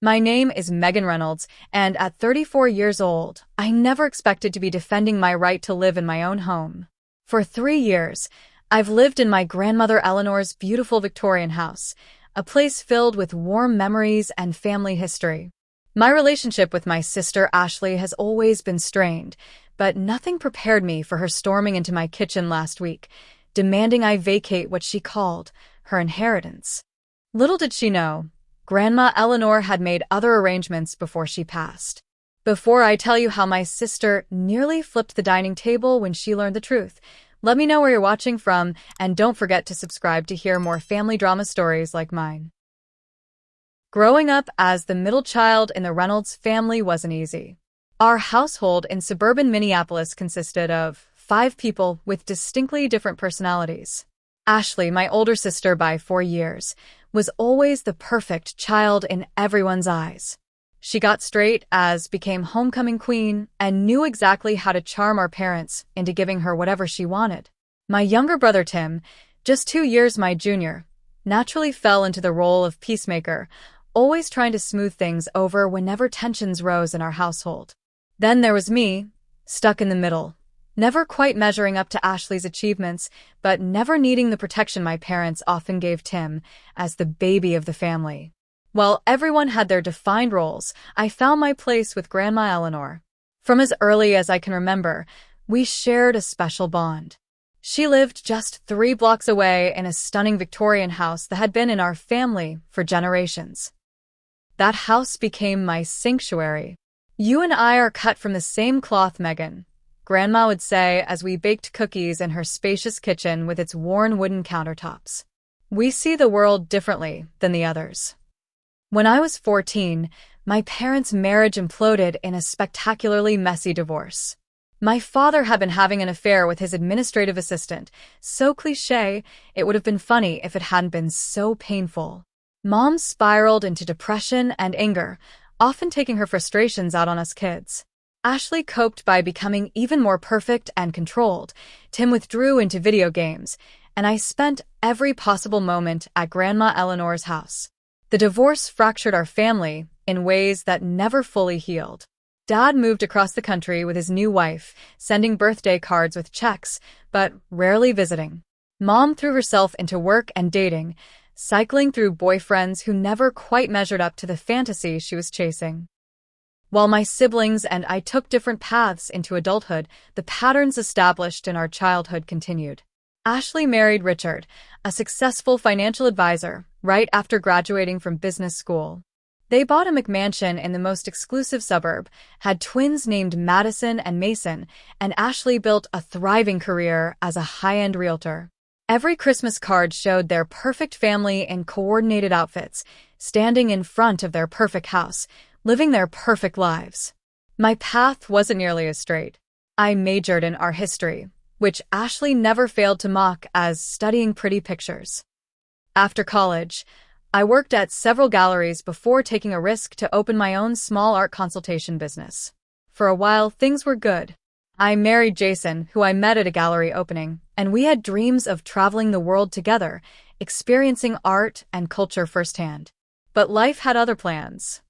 My name is Megan Reynolds, and at 34 years old, I never expected to be defending my right to live in my own home. For 3 years, I've lived in my grandmother Eleanor's beautiful Victorian house, a place filled with warm memories and family history. My relationship with my sister Ashley has always been strained, but nothing prepared me for her storming into my kitchen last week, demanding I vacate what she called her inheritance. Little did she know, Grandma Eleanor had made other arrangements before she passed. Before I tell you how my sister nearly flipped the dining table when she learned the truth, let me know where you're watching from, and don't forget to subscribe to hear more family drama stories like mine. Growing up as the middle child in the Reynolds family wasn't easy. Our household in suburban Minneapolis consisted of 5 people with distinctly different personalities. Ashley, my older sister by 4 years, was always the perfect child in everyone's eyes. She got straight A's, became homecoming queen, and knew exactly how to charm our parents into giving her whatever she wanted. My younger brother Tim, just 2 years my junior, naturally fell into the role of peacemaker, always trying to smooth things over whenever tensions rose in our household. Then there was me, stuck in the middle, never quite measuring up to Ashley's achievements, but never needing the protection my parents often gave Tim as the baby of the family. While everyone had their defined roles, I found my place with Grandma Eleanor. From as early as I can remember, we shared a special bond. She lived just 3 blocks away in a stunning Victorian house that had been in our family for generations. That house became my sanctuary. "You and I are cut from the same cloth, Megan," Grandma would say as we baked cookies in her spacious kitchen with its worn wooden countertops. "We see the world differently than the others." When I was 14, my parents' marriage imploded in a spectacularly messy divorce. My father had been having an affair with his administrative assistant, so cliché, it would have been funny if it hadn't been so painful. Mom spiraled into depression and anger, often taking her frustrations out on us kids. Ashley coped by becoming even more perfect and controlled. Tim withdrew into video games, and I spent every possible moment at Grandma Eleanor's house. The divorce fractured our family in ways that never fully healed. Dad moved across the country with his new wife, sending birthday cards with checks, but rarely visiting. Mom threw herself into work and dating, cycling through boyfriends who never quite measured up to the fantasy she was chasing. While my siblings and I took different paths into adulthood, the patterns established in our childhood continued. Ashley married Richard, a successful financial advisor, right after graduating from business school. They bought a McMansion in the most exclusive suburb, had twins named Madison and Mason, and Ashley built a thriving career as a high-end realtor. Every Christmas card showed their perfect family in coordinated outfits, standing in front of their perfect house, living their perfect lives. My path wasn't nearly as straight. I majored in art history, which Ashley never failed to mock as studying pretty pictures. After college, I worked at several galleries before taking a risk to open my own small art consultation business. For a while, things were good. I married Jason, who I met at a gallery opening, and we had dreams of traveling the world together, experiencing art and culture firsthand. But life had other plans.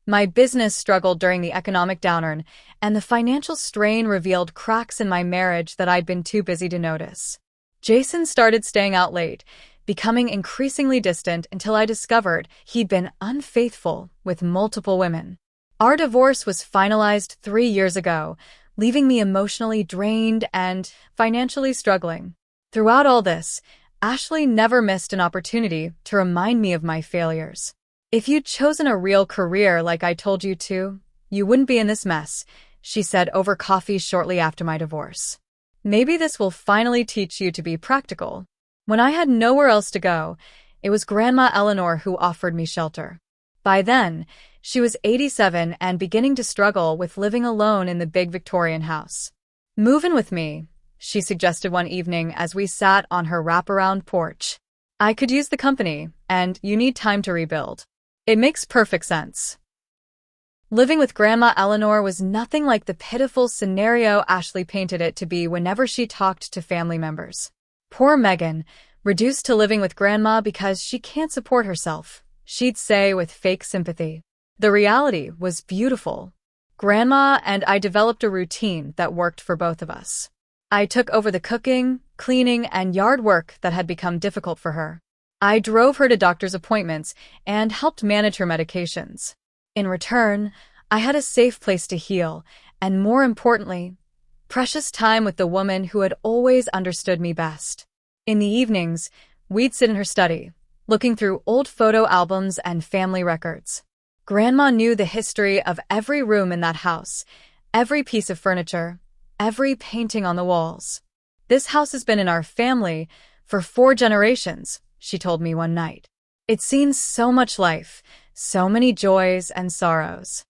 My business struggled during the economic downturn, and the financial strain revealed cracks in my marriage that I'd been too busy to notice. Jason started staying out late, becoming increasingly distant until I discovered he'd been unfaithful with multiple women. Our divorce was finalized 3 years ago, leaving me emotionally drained and financially struggling. Throughout all this, Ashley never missed an opportunity to remind me of my failures. "If you'd chosen a real career like I told you to, you wouldn't be in this mess," she said over coffee shortly after my divorce. "Maybe this will finally teach you to be practical." When I had nowhere else to go, it was Grandma Eleanor who offered me shelter. By then, she was 87 and beginning to struggle with living alone in the big Victorian house. "Move in with me," she suggested one evening as we sat on her wraparound porch. "I could use the company, and you need time to rebuild." "It makes perfect sense." Living with Grandma Eleanor was nothing like the pitiful scenario Ashley painted it to be whenever she talked to family members. "Poor Megan, reduced to living with Grandma because she can't support herself," she'd say with fake sympathy. The reality was beautiful. Grandma and I developed a routine that worked for both of us. I took over the cooking, cleaning, and yard work that had become difficult for her. I drove her to doctor's appointments and helped manage her medications. In return, I had a safe place to heal, and more importantly, precious time with the woman who had always understood me best. In the evenings, we'd sit in her study, looking through old photo albums and family records. Grandma knew the history of every room in that house, every piece of furniture, every painting on the walls. "This house has been in our family for 4 generations," she told me one night. "It's seen so much life, so many joys and sorrows."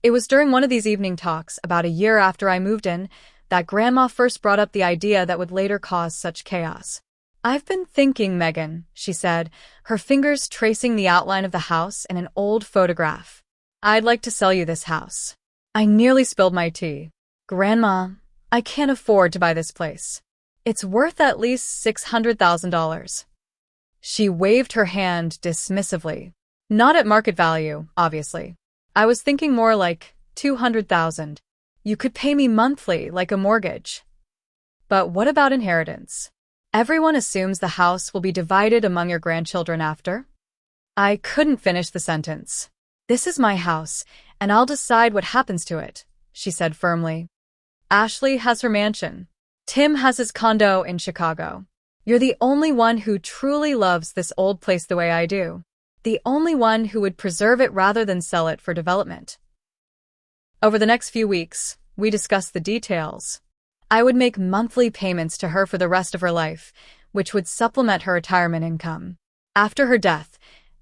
It was during one of these evening talks, about a year after I moved in, that Grandma first brought up the idea that would later cause such chaos. "I've been thinking, Megan," she said, her fingers tracing the outline of the house in an old photograph. "I'd like to sell you this house." I nearly spilled my tea. "Grandma, I can't afford to buy this place. It's worth at least $600,000. She waved her hand dismissively. "Not at market value, obviously. I was thinking more like 200,000. You could pay me monthly, like a mortgage." "But what about inheritance? Everyone assumes the house will be divided among your grandchildren after." I couldn't finish the sentence. "This is my house, and I'll decide what happens to it," she said firmly. "Ashley has her mansion. Tim has his condo in Chicago. You're the only one who truly loves this old place the way I do. The only one who would preserve it rather than sell it for development." Over the next few weeks, we discussed the details. I would make monthly payments to her for the rest of her life, which would supplement her retirement income. After her death,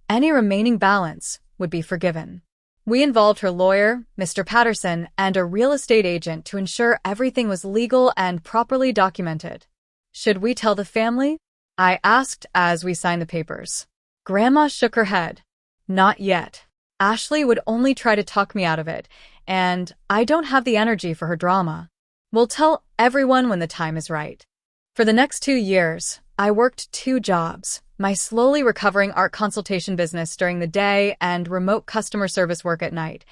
any remaining balance would be forgiven. We involved her lawyer, Mr. Patterson, and a real estate agent to ensure everything was legal and properly documented. "Should we tell the family?" I asked as we signed the papers. Grandma shook her head. "Not yet. Ashley would only try to talk me out of it, and I don't have the energy for her drama. We'll tell everyone when the time is right." For the next 2 years, I worked 2 jobs, my slowly recovering art consultation business during the day and remote customer service work at night,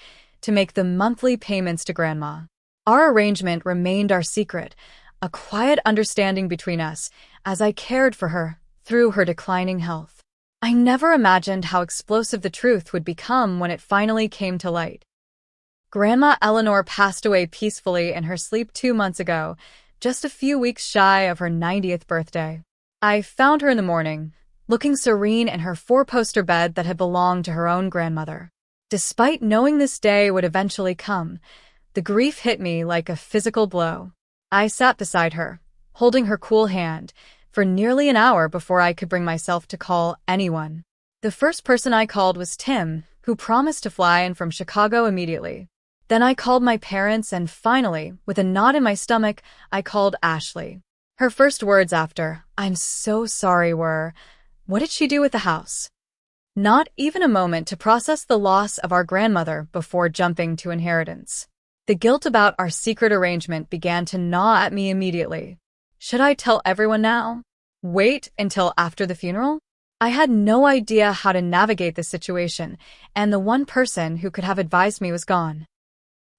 to make the monthly payments to Grandma. Our arrangement remained our secret, a quiet understanding between us as I cared for her through her declining health. I never imagined how explosive the truth would become when it finally came to light. Grandma Eleanor passed away peacefully in her sleep 2 months ago, just a few weeks shy of her 90th birthday. I found her in the morning, looking serene in her 4-poster bed that had belonged to her own grandmother. Despite knowing this day would eventually come, the grief hit me like a physical blow. I sat beside her, holding her cool hand, for nearly an hour before I could bring myself to call anyone. The first person I called was Tim, who promised to fly in from Chicago immediately. Then I called my parents, and finally, with a knot in my stomach, I called Ashley. Her first words after, "I'm so sorry," were, "What did she do with the house?" Not even a moment to process the loss of our grandmother before jumping to inheritance. The guilt about our secret arrangement began to gnaw at me immediately. Should I tell everyone now? Wait until after the funeral? I had no idea how to navigate the situation, and the one person who could have advised me was gone.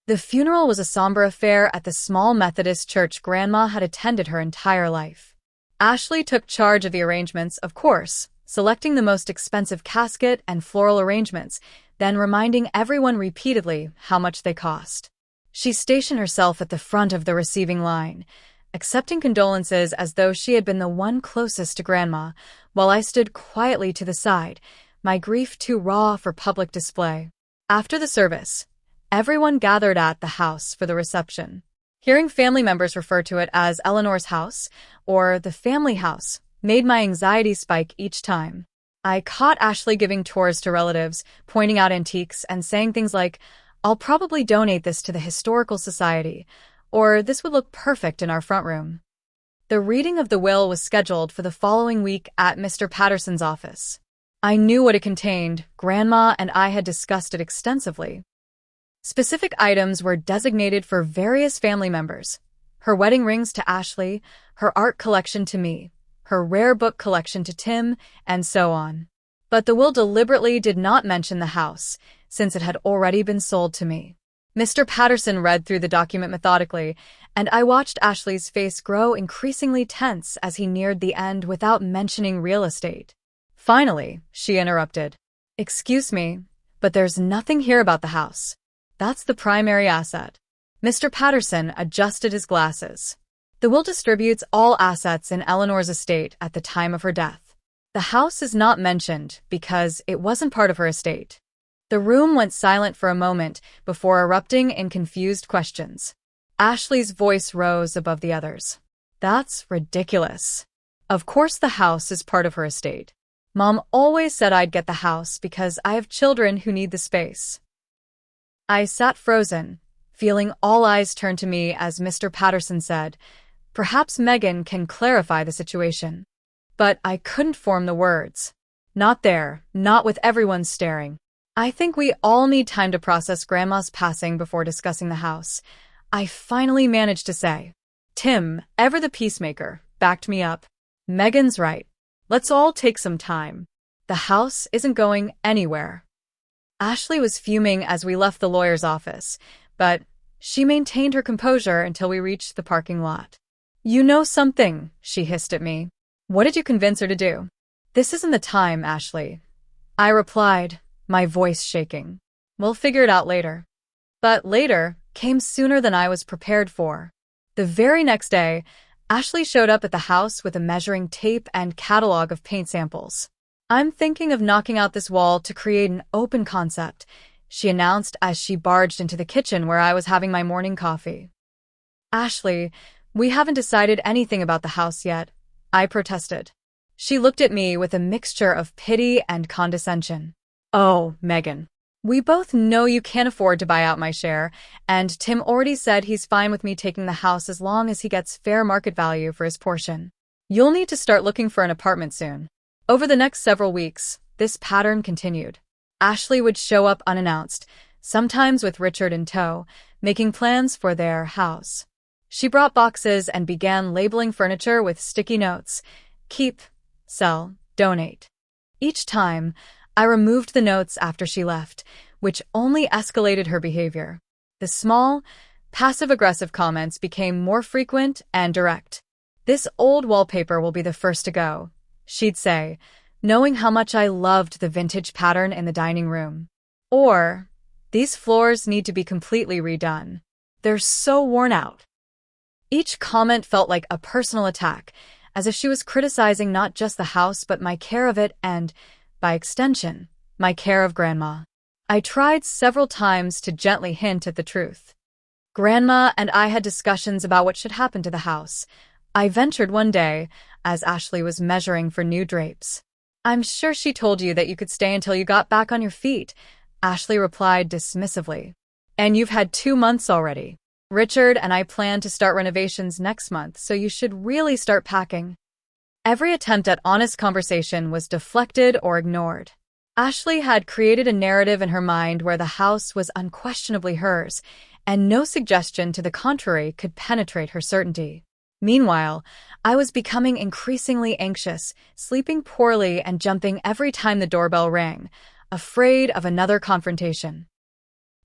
The funeral was a somber affair at the small Methodist church Grandma had attended her entire life. Ashley took charge of the arrangements, of course, selecting the most expensive casket and floral arrangements, then reminding everyone repeatedly how much they cost. She stationed herself at the front of the receiving line, accepting condolences as though she had been the one closest to Grandma, while I stood quietly to the side, my grief too raw for public display. After the service, everyone gathered at the house for the reception. Hearing family members refer to it as Eleanor's house, or the family house, made my anxiety spike each time. I caught Ashley giving tours to relatives, pointing out antiques, and saying things like, "I'll probably donate this to the Historical Society," or "This would look perfect in our front room." The reading of the will was scheduled for the following week at Mr. Patterson's office. I knew what it contained. Grandma and I had discussed it extensively. Specific items were designated for various family members: her wedding rings to Ashley, her art collection to me, her rare book collection to Tim, and so on. But the will deliberately did not mention the house, since it had already been sold to me. Mr. Patterson read through the document methodically, and I watched Ashley's face grow increasingly tense as he neared the end without mentioning real estate. Finally, she interrupted. "Excuse me, but there's nothing here about the house. That's the primary asset." Mr. Patterson adjusted his glasses. "The will distributes all assets in Eleanor's estate at the time of her death. The house is not mentioned because it wasn't part of her estate." The room went silent for a moment before erupting in confused questions. Ashley's voice rose above the others. "That's ridiculous. Of course the house is part of her estate. Mom always said I'd get the house because I have children who need the space." I sat frozen, feeling all eyes turn to me as Mr. Patterson said, "Perhaps Megan can clarify the situation." But I couldn't form the words. Not there, not with everyone staring. "I think we all need time to process Grandma's passing before discussing the house," I finally managed to say. Tim, ever the peacemaker, backed me up. "Megan's right. Let's all take some time. The house isn't going anywhere." Ashley was fuming as we left the lawyer's office, but she maintained her composure until we reached the parking lot. "You know something," she hissed at me. "What did you convince her to do?" "This isn't the time, Ashley," I replied, my voice shaking. "We'll figure it out later." But later came sooner than I was prepared for. The very next day, Ashley showed up at the house with a measuring tape and catalog of paint samples. "I'm thinking of knocking out this wall to create an open concept," she announced as she barged into the kitchen where I was having my morning coffee. "Ashley, we haven't decided anything about the house yet," I protested. She looked at me with a mixture of pity and condescension. "Oh, Megan. We both know you can't afford to buy out my share, and Tim already said he's fine with me taking the house as long as he gets fair market value for his portion. You'll need to start looking for an apartment soon." Over the next several weeks, this pattern continued. Ashley would show up unannounced, sometimes with Richard in tow, making plans for their house. She brought boxes and began labeling furniture with sticky notes: keep, sell, donate. Each time, I removed the notes after she left, which only escalated her behavior. The small, passive-aggressive comments became more frequent and direct. "This old wallpaper will be the first to go," she'd say, knowing how much I loved the vintage pattern in the dining room. Or, "These floors need to be completely redone. They're so worn out." Each comment felt like a personal attack, as if she was criticizing not just the house but my care of it and, by extension, my care of Grandma. I tried several times to gently hint at the truth. Grandma and I had discussions about what should happen to the house. I ventured one day, as Ashley was measuring for new drapes. "I'm sure she told you that you could stay until you got back on your feet," Ashley replied dismissively. "And you've had 2 months already. Richard and I plan to start renovations next month, so you should really start packing." Every attempt at honest conversation was deflected or ignored. Ashley had created a narrative in her mind where the house was unquestionably hers, and no suggestion to the contrary could penetrate her certainty. Meanwhile, I was becoming increasingly anxious, sleeping poorly and jumping every time the doorbell rang, afraid of another confrontation.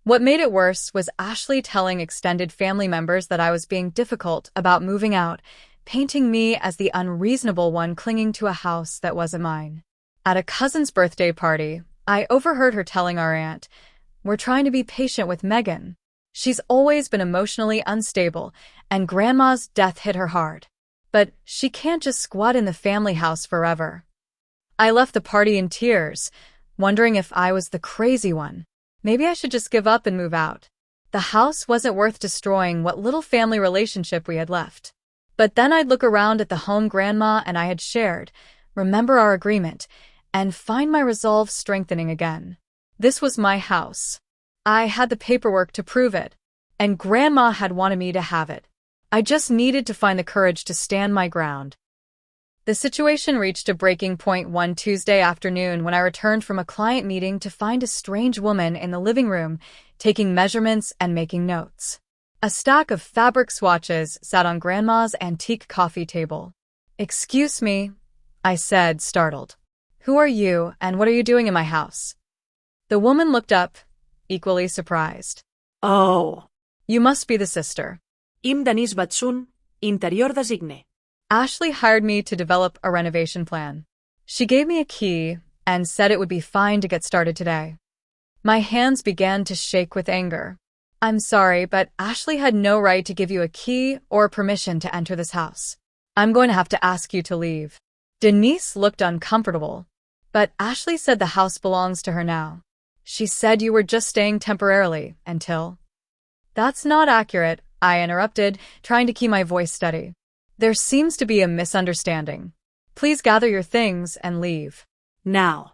What made it worse was Ashley telling extended family members that I was being difficult about moving out, painting me as the unreasonable one clinging to a house that wasn't mine. At a cousin's birthday party, I overheard her telling our aunt, "We're trying to be patient with Megan. She's always been emotionally unstable, and Grandma's death hit her hard. But she can't just squat in the family house forever." I left the party in tears, wondering if I was the crazy one. Maybe I should just give up and move out. The house wasn't worth destroying what little family relationship we had left. But then I'd look around at the home Grandma and I had shared, remember our agreement, and find my resolve strengthening again. This was my house. I had the paperwork to prove it, and Grandma had wanted me to have it. I just needed to find the courage to stand my ground. The situation reached a breaking point one Tuesday afternoon when I returned from a client meeting to find a strange woman in the living room, taking measurements and making notes. A stack of fabric swatches sat on Grandma's antique coffee table. "Excuse me," I said, startled. Who are you, and what are you doing in my house? The woman looked up, equally surprised. Oh. You must be the sister. Im Denise Batsun, interior designe. Ashley hired me to develop a renovation plan. She gave me a key and said it would be fine to get started today. My hands began to shake with anger. I'm sorry, but Ashley had no right to give you a key or permission to enter this house. I'm going to have to ask you to leave. Denise looked uncomfortable, but Ashley said the house belongs to her now. She said you were just staying temporarily until... That's not accurate, I interrupted, trying to keep my voice steady. There seems to be a misunderstanding. Please gather your things and leave. Now.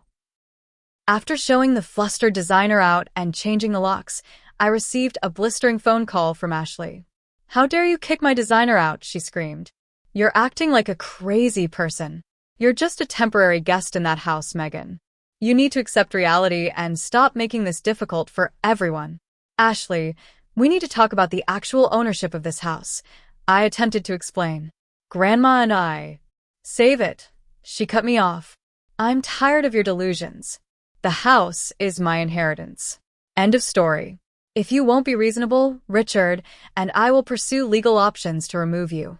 After showing the flustered designer out and changing the locks, I received a blistering phone call from Ashley. How dare you kick my designer out, she screamed. You're acting like a crazy person. You're just a temporary guest in that house, Megan. You need to accept reality and stop making this difficult for everyone. Ashley, we need to talk about the actual ownership of this house. I attempted to explain. Grandma and I... Save it. She cut me off. I'm tired of your delusions. The house is my inheritance. End of story. If you won't be reasonable, Richard, and I will pursue legal options to remove you.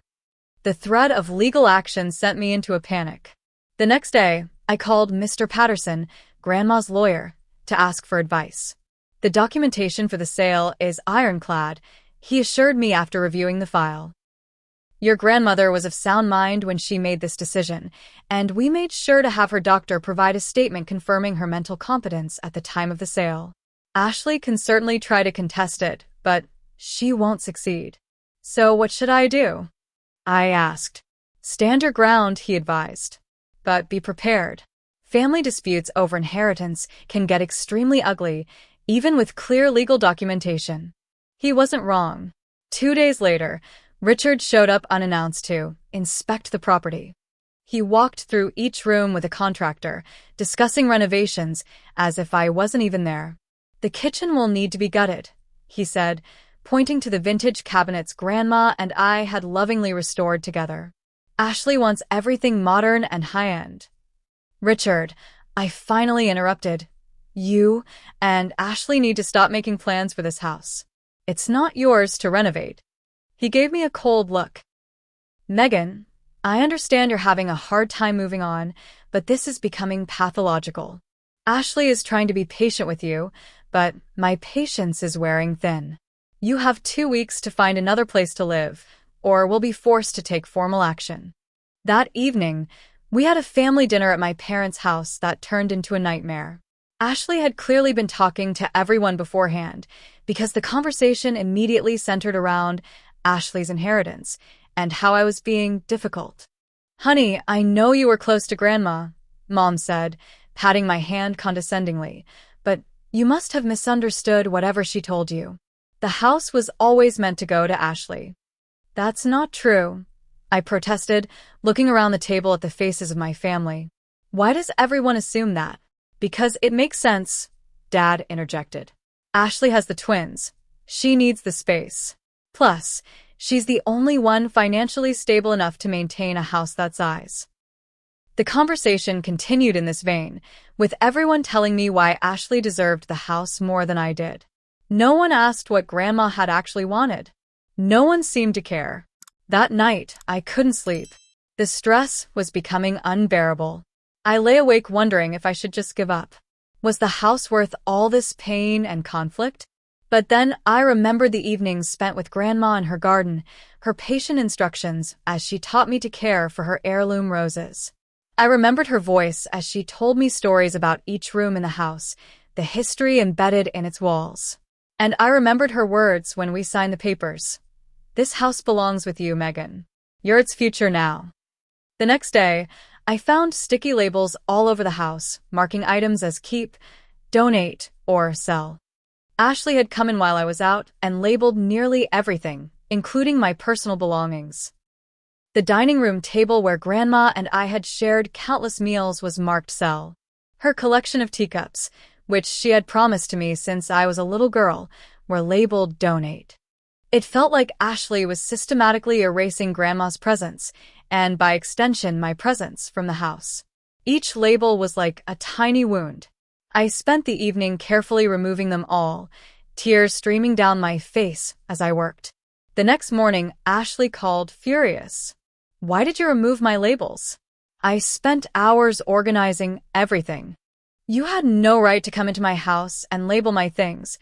The threat of legal action sent me into a panic. The next day, I called Mr. Patterson, Grandma's lawyer, to ask for advice. The documentation for the sale is ironclad, he assured me after reviewing the file. Your grandmother was of sound mind when she made this decision, and we made sure to have her doctor provide a statement confirming her mental competence at the time of the sale. Ashley can certainly try to contest it, but she won't succeed. So what should I do? I asked. Stand your ground, he advised. But be prepared. Family disputes over inheritance can get extremely ugly, even with clear legal documentation. He wasn't wrong. 2 days later, Richard showed up unannounced to inspect the property. He walked through each room with a contractor, discussing renovations as if I wasn't even there. The kitchen will need to be gutted, he said, pointing to the vintage cabinets Grandma and I had lovingly restored together. Ashley wants everything modern and high-end. Richard, I finally interrupted. You and Ashley need to stop making plans for this house. It's not yours to renovate. He gave me a cold look. Megan, I understand you're having a hard time moving on, but this is becoming pathological. Ashley is trying to be patient with you, but my patience is wearing thin. You have 2 weeks to find another place to live, or we'll be forced to take formal action. That evening, we had a family dinner at my parents' house that turned into a nightmare. Ashley had clearly been talking to everyone beforehand, because the conversation immediately centered around Ashley's inheritance and how I was being difficult. Honey, I know you were close to Grandma, Mom said, patting my hand condescendingly, but you must have misunderstood whatever she told you. The house was always meant to go to Ashley. That's not true, I protested, looking around the table at the faces of my family. Why does everyone assume that? Because it makes sense, Dad interjected. Ashley has the twins. She needs the space. Plus, she's the only one financially stable enough to maintain a house that size. The conversation continued in this vein, with everyone telling me why Ashley deserved the house more than I did. No one asked what Grandma had actually wanted. No one seemed to care. That night, I couldn't sleep. The stress was becoming unbearable. I lay awake wondering if I should just give up. Was the house worth all this pain and conflict? But then I remembered the evenings spent with Grandma in her garden, her patient instructions as she taught me to care for her heirloom roses. I remembered her voice as she told me stories about each room in the house, the history embedded in its walls. And I remembered her words when we signed the papers. This house belongs with you, Megan. You're its future now. The next day, I found sticky labels all over the house, marking items as keep, donate, or sell. Ashley had come in while I was out and labeled nearly everything, including my personal belongings. The dining room table where Grandma and I had shared countless meals was marked sell. Her collection of teacups, which she had promised to me since I was a little girl, were labeled donate. It felt like Ashley was systematically erasing Grandma's presence, and by extension my presence, from the house. Each label was like a tiny wound. I spent the evening carefully removing them all, tears streaming down my face as I worked. The next morning, Ashley called, furious. "Why did you remove my labels? I spent hours organizing everything. You had no right to come into my house and label my things,"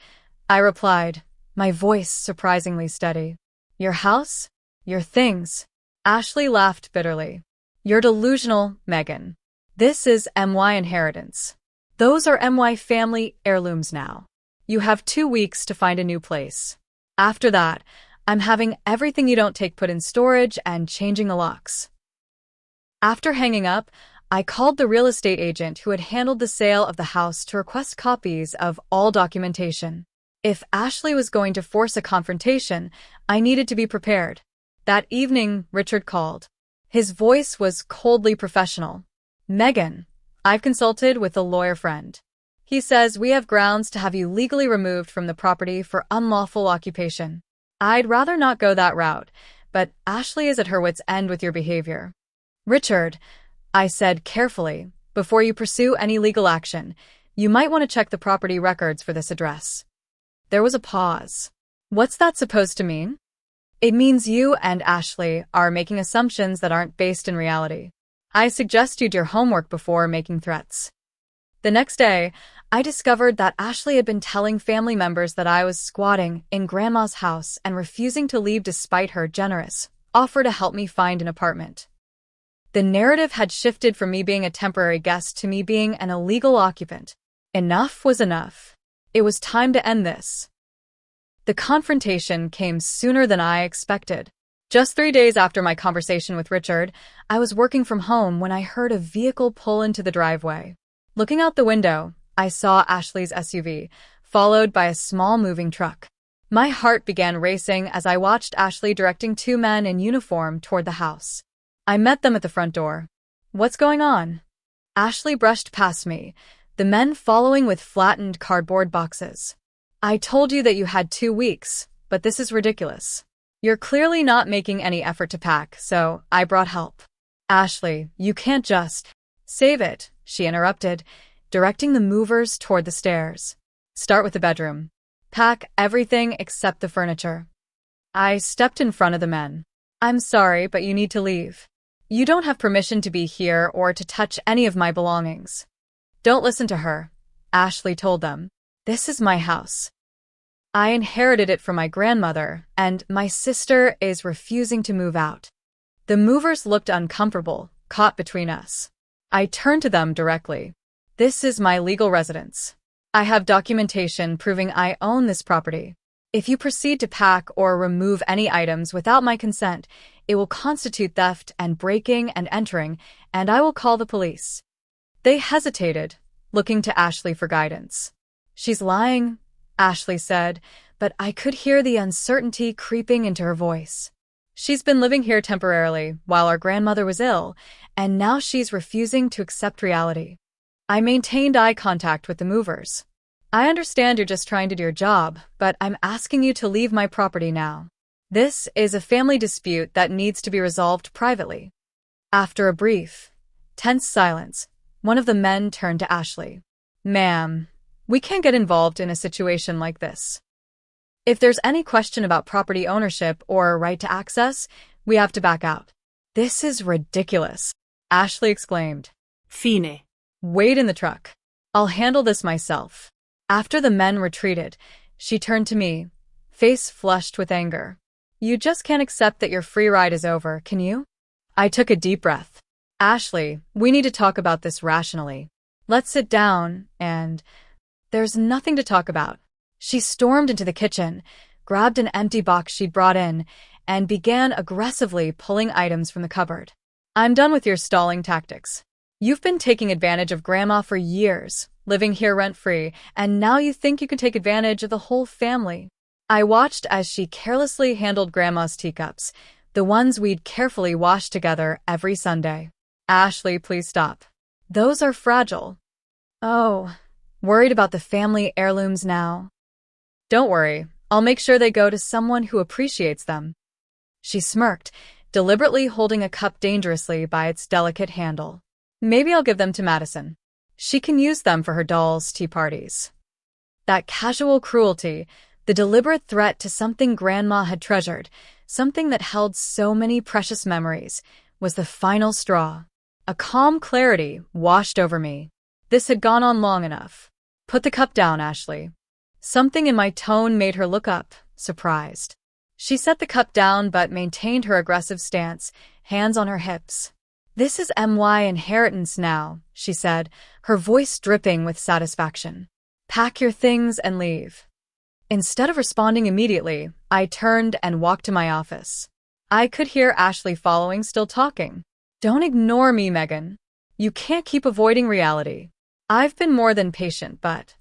I replied, my voice surprisingly steady. "Your house? Your things?" Ashley laughed bitterly. "You're delusional, Megan. This is MY inheritance. Those are MY family heirlooms now. You have 2 weeks to find a new place. After that, I'm having everything you don't take put in storage and changing the locks." After hanging up, I called the real estate agent who had handled the sale of the house to request copies of all documentation. If Ashley was going to force a confrontation, I needed to be prepared. That evening, Richard called. His voice was coldly professional. "Megan, I've consulted with a lawyer friend. He says we have grounds to have you legally removed from the property for unlawful occupation. I'd rather not go that route, but Ashley is at her wit's end with your behavior." "Richard," I said carefully, "before you pursue any legal action, you might want to check the property records for this address." There was a pause. "What's that supposed to mean?" "It means you and Ashley are making assumptions that aren't based in reality. I suggest you do your homework before making threats." The next day, I discovered that Ashley had been telling family members that I was squatting in Grandma's house and refusing to leave despite her generous offer to help me find an apartment. The narrative had shifted from me being a temporary guest to me being an illegal occupant. Enough was enough. It was time to end this. The confrontation came sooner than I expected. Just 3 days after my conversation with Richard, I was working from home when I heard a vehicle pull into the driveway. Looking out the window, I saw Ashley's SUV, followed by a small moving truck. My heart began racing as I watched Ashley directing 2 men in uniform toward the house. I met them at the front door. "What's going on?" Ashley brushed past me, the men following with flattened cardboard boxes. "I told you that you had 2 weeks, but this is ridiculous. You're clearly not making any effort to pack, so I brought help." "Ashley, you can't just—" "Save it," she interrupted, directing the movers toward the stairs. "Start with the bedroom. Pack everything except the furniture." I stepped in front of the men. "I'm sorry, but you need to leave. You don't have permission to be here or to touch any of my belongings." "Don't listen to her," Ashley told them. "This is my house. I inherited it from my grandmother, and my sister is refusing to move out." The movers looked uncomfortable, caught between us. I turned to them directly. "This is my legal residence. I have documentation proving I own this property. If you proceed to pack or remove any items without my consent, it will constitute theft and breaking and entering, and I will call the police." They hesitated, looking to Ashley for guidance. "She's lying," Ashley said, but I could hear the uncertainty creeping into her voice. "She's been living here temporarily while our grandmother was ill, and now she's refusing to accept reality." I maintained eye contact with the movers. "I understand you're just trying to do your job, but I'm asking you to leave my property now. This is a family dispute that needs to be resolved privately." After a brief, tense silence, one of the men turned to Ashley. "Ma'am, we can't get involved in a situation like this. If there's any question about property ownership or right to access, we have to back out." "This is ridiculous," Ashley exclaimed. Fine. "Wait in the truck. I'll handle this myself." After the men retreated, she turned to me, face flushed with anger. "You just can't accept that your free ride is over, can you?" I took a deep breath. "Ashley, we need to talk about this rationally. Let's sit down and—" "There's nothing to talk about." She stormed into the kitchen, grabbed an empty box she'd brought in, and began aggressively pulling items from the cupboard. "I'm done with your stalling tactics. You've been taking advantage of Grandma for years, living here rent-free, and now you think you can take advantage of the whole family." I watched as she carelessly handled Grandma's teacups, the ones we'd carefully washed together every Sunday. "Ashley, please stop. Those are fragile." "Oh, worried about the family heirlooms now?" "Don't worry, I'll make sure they go to someone who appreciates them." She smirked, deliberately holding a cup dangerously by its delicate handle. Maybe I'll give them to Madison. She can use them for her doll's tea parties. That casual cruelty, the deliberate threat to something Grandma had treasured, something that held so many precious memories, was the final straw. A calm clarity washed over me. This had gone on long enough. Put the cup down, Ashley. Something in my tone made her look up, surprised. She set the cup down but maintained her aggressive stance, hands on her hips. This is my inheritance now, she said, her voice dripping with satisfaction. Pack your things and leave. Instead of responding immediately, I turned and walked to my office. I could hear Ashley following, still talking. Don't ignore me, Megan. You can't keep avoiding reality. I've been more than patient, but...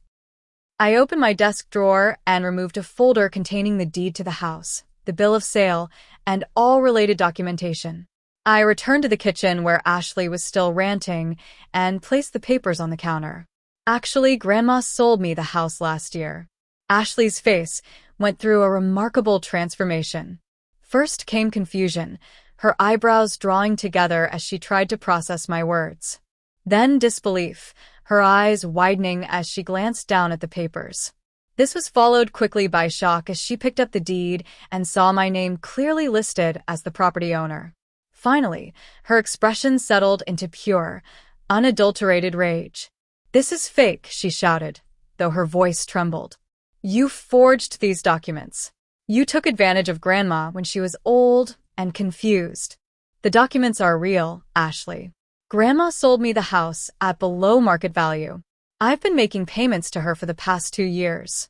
I opened my desk drawer and removed a folder containing the deed to the house, the bill of sale, and all related documentation. I returned to the kitchen where Ashley was still ranting and placed the papers on the counter. Actually, Grandma sold me the house last year. Ashley's face went through a remarkable transformation. First came confusion, her eyebrows drawing together as she tried to process my words. Then disbelief, her eyes widening as she glanced down at the papers. This was followed quickly by shock as she picked up the deed and saw my name clearly listed as the property owner. Finally, her expression settled into pure, unadulterated rage. "This is fake," she shouted, though her voice trembled. "You forged these documents. You took advantage of Grandma when she was old and confused. The documents are real, Ashley. Grandma sold me the house at below market value. I've been making payments to her for the past 2 years.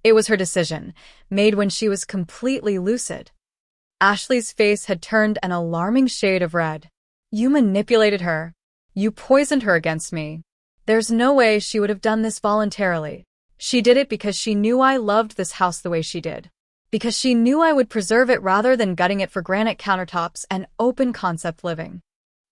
It was her decision, made when she was completely lucid." Ashley's face had turned an alarming shade of red. "You manipulated her. You poisoned her against me. There's no way she would have done this voluntarily. She did it because she knew I loved this house the way she did. Because she knew I would preserve it rather than gutting it for granite countertops and open-concept living."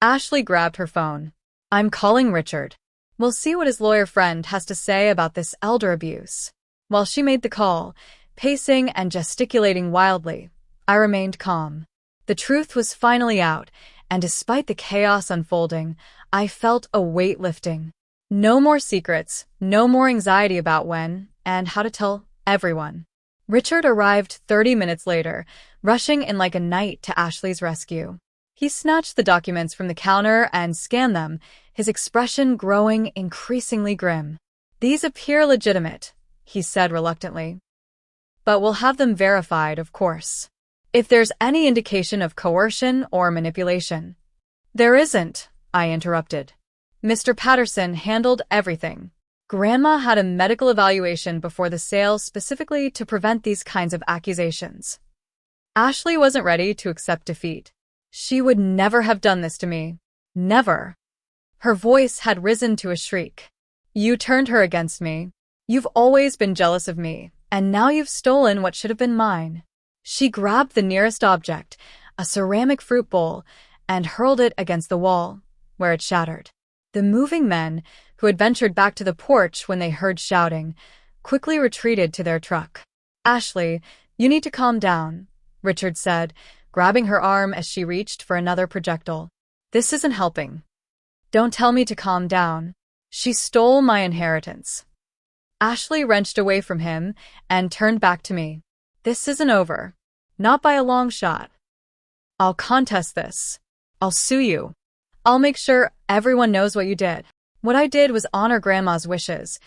Ashley grabbed her phone. "I'm calling Richard. We'll see what his lawyer friend has to say about this elder abuse." While she made the call, pacing and gesticulating wildly, I remained calm. The truth was finally out, and despite the chaos unfolding, I felt a weight lifting. No more secrets, no more anxiety about when and how to tell everyone. Richard arrived 30 minutes later, rushing in like a knight to Ashley's rescue. He snatched the documents from the counter and scanned them, his expression growing increasingly grim. "These appear legitimate," he said reluctantly. "But we'll have them verified, of course. If there's any indication of coercion or manipulation..." "There isn't," I interrupted. "Mr. Patterson handled everything. Grandma had a medical evaluation before the sale specifically to prevent these kinds of accusations." Ashley wasn't ready to accept defeat. She would never have done this to me. Never. Her voice had risen to a shriek. "You turned her against me. You've always been jealous of me, and now you've stolen what should have been mine." She grabbed the nearest object, a ceramic fruit bowl, and hurled it against the wall, where it shattered. The moving men, who had ventured back to the porch when they heard shouting, quickly retreated to their truck. "Ashley, you need to calm down," Richard said, grabbing her arm as she reached for another projectile. "This isn't helping. Don't tell me to calm down. She stole my inheritance." Ashley wrenched away from him and turned back to me. "This isn't over. Not by a long shot. I'll contest this. I'll sue you. I'll make sure everyone knows what you did." "What I did was honor Grandma's wishes,"